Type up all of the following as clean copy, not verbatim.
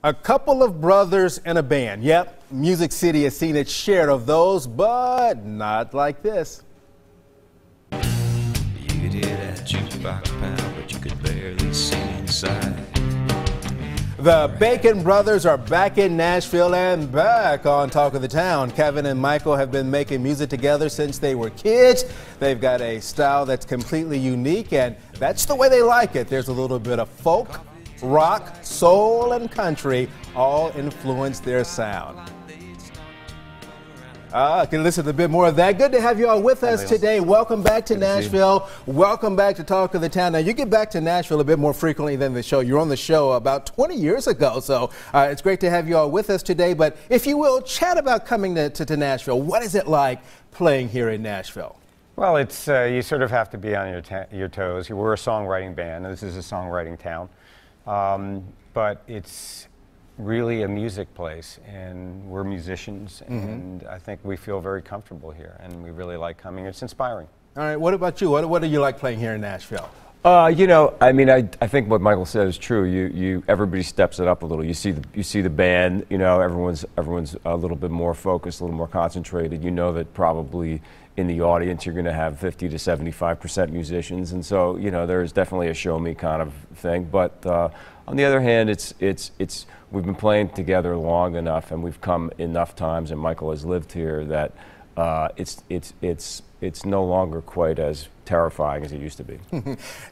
A couple of brothers in a band. Yep, Music City has seen its share of those, but not like this. You could hear that jukebox pound, but you could barely see inside. The Bacon Brothers are back in Nashville and back on Talk of the Town. Kevin and Michael have been making music together since they were kids. They've got a style that's completely unique, and that's the way they like it. There's a little bit of folk, rock, soul, and country all influence their sound. Can listen to a bit more of that. Good to have you all with us today. Welcome back to Nashville. Welcome back to Talk of the Town. Now, you get back to Nashville a bit more frequently than the show. You're on the show about 20 years ago, so it's great to have you all with us today. But if you will, chat about coming to Nashville. What is it like playing here in Nashville? Well, it's you sort of have to be on your toes. We're a songwriting band, and this is a songwriting town. But it's really a music place, and we're musicians, and I think we feel very comfortable here, and we really like coming. It's inspiring. All right, what about you? What do you like playing here in Nashville? You know, I mean, I think what Michael said is true. Everybody steps it up a little. You see the band. You know, everyone's a little bit more focused, a little more concentrated. You know that probably in the audience you're going to have 50 to 75% musicians, and so you know there's definitely a show me kind of thing. But on the other hand, we've been playing together long enough, and we've come enough times, and Michael has lived here that it's no longer quite as terrifying as it used to be.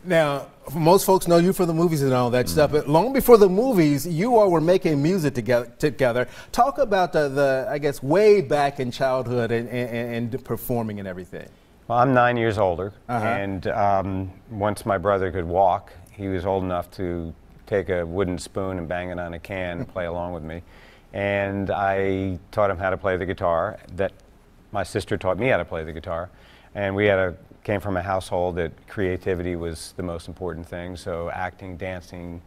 Now, most folks know you for the movies and all that stuff, but long before the movies, you all were making music together. Talk about the I guess, way back in childhood and performing and everything. Well, I'm 9 years older, and once my brother could walk, he was old enough to take a wooden spoon and bang it on a can and play along with me. And I taught him how to play the guitar. That my sister taught me how to play the guitar. And we came from a household that creativity was the most important thing. So acting, dancing,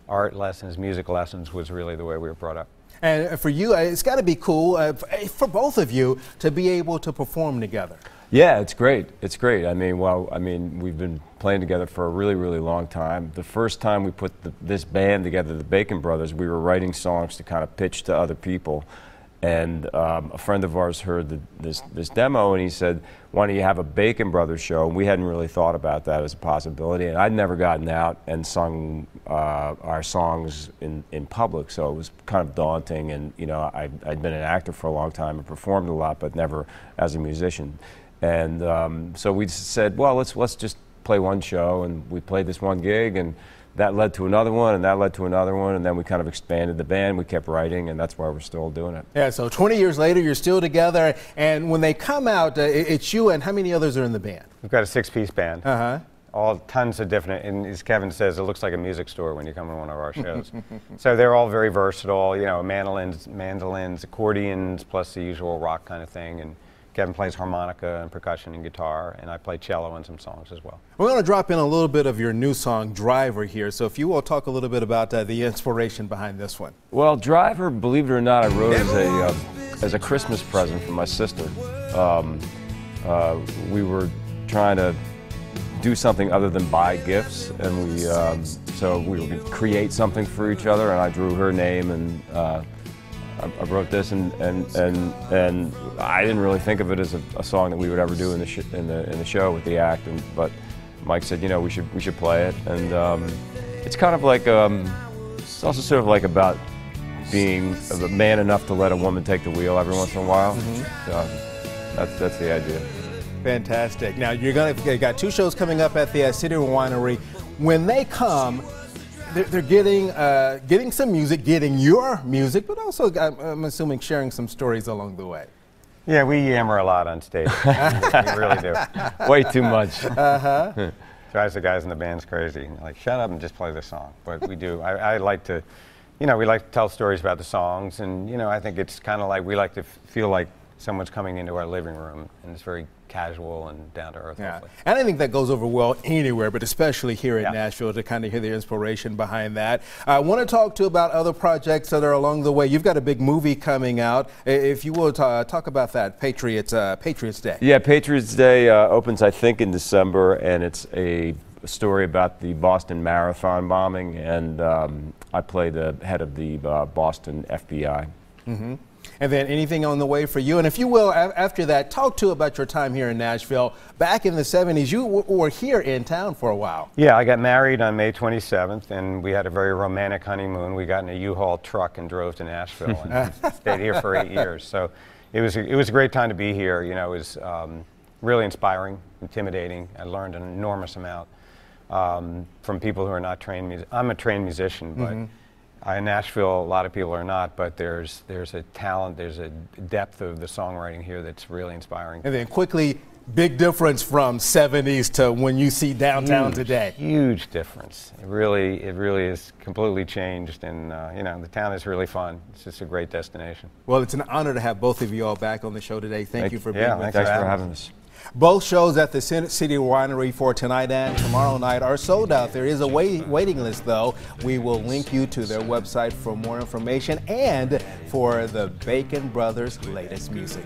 art lessons, music lessons was really the way we were brought up. And for you, it's got to be cool for both of you to be able to perform together. Yeah, it's great. It's great. I mean, we've been playing together for a really, really long time. The first time we put this band together, the Bacon Brothers, we were writing songs to kind of pitch to other people. And a friend of ours heard this demo, and he said, why don't you have a Bacon Brothers show? And we hadn't really thought about that as a possibility. And I'd never gotten out and sung our songs in public, so it was kind of daunting. And, you know, I'd been an actor for a long time and performed a lot, but never as a musician. And so we said, well, let's just play one show, and we played this one gig, and that led to another one, and that led to another one, and then we kind of expanded the band. We kept writing, and that's why we're still doing it. Yeah, so 20 years later, you're still together, and when they come out, it's you and how many others are in the band? We've got a 6-piece band. All tons of different, and as Kevin says, it looks like a music store when you come to one of our shows. So they're all very versatile, you know, mandolins, accordions, plus the usual rock kind of thing. And Kevin plays harmonica and percussion and guitar, and I play cello in some songs as well. We're going to drop in a little bit of your new song, Driver, here. So if you will talk a little bit about the inspiration behind this one. Well, Driver, believe it or not, I wrote as a Christmas present for my sister. We were trying to do something other than buy gifts, and so we were going to create something for each other, and I drew her name, and I wrote this, and I didn't really think of it as a song that we would ever do in the show with the act, but Mike said, you know, we should play it, and it's kind of like it's also sort of like about being a man enough to let a woman take the wheel every once in a while. So that's the idea. Fantastic. Now you got 2 shows coming up at the City Winery. When they come, they're getting some music, getting your music, but also, I'm assuming, sharing some stories along the way. Yeah, we yammer a lot on stage. We really do. Way too much. Drives the guys in the bands crazy. Like, shut up and just play the song. But we do. I like to, you know, we like to tell stories about the songs, and, you know, I think it's kind of like we like to feel like someone's coming into our living room, and it's very casual and down to earth. Yeah. And I think that goes over well anywhere, but especially here in Nashville, to kind of hear the inspiration behind that. I want to talk to you about other projects that are along the way. You've got a big movie coming out. If you will talk about that, Patriots Day. Yeah, Patriots Day opens, I think, in December, and it's a a story about the Boston Marathon bombing, and I play the head of the Boston FBI. Mm-hmm. And then anything on the way for you? And if you will, after that, talk to about your time here in Nashville. Back in the 70s, you were here in town for a while. Yeah, I got married on May 27th, and we had a very romantic honeymoon. We got in a U-Haul truck and drove to Nashville and stayed here for 8 years. So it was a great time to be here. You know, it was really inspiring, intimidating. I learned an enormous amount from people who are not trained. I'm a trained musician, but in Nashville, a lot of people are not, but there's a talent, there's a depth of the songwriting here that's really inspiring. And then quickly, big difference from 70s to when you see downtown today. Huge difference. It really is completely changed, and you know, the town is really fun. It's just a great destination. Well, it's an honor to have both of you all back on the show today. Thank you for being with us. Thanks for having us. Both shows at the City Winery for tonight and tomorrow night are sold out. There is a waiting list, though. We will link you to their website for more information and for the Bacon Brothers' latest music.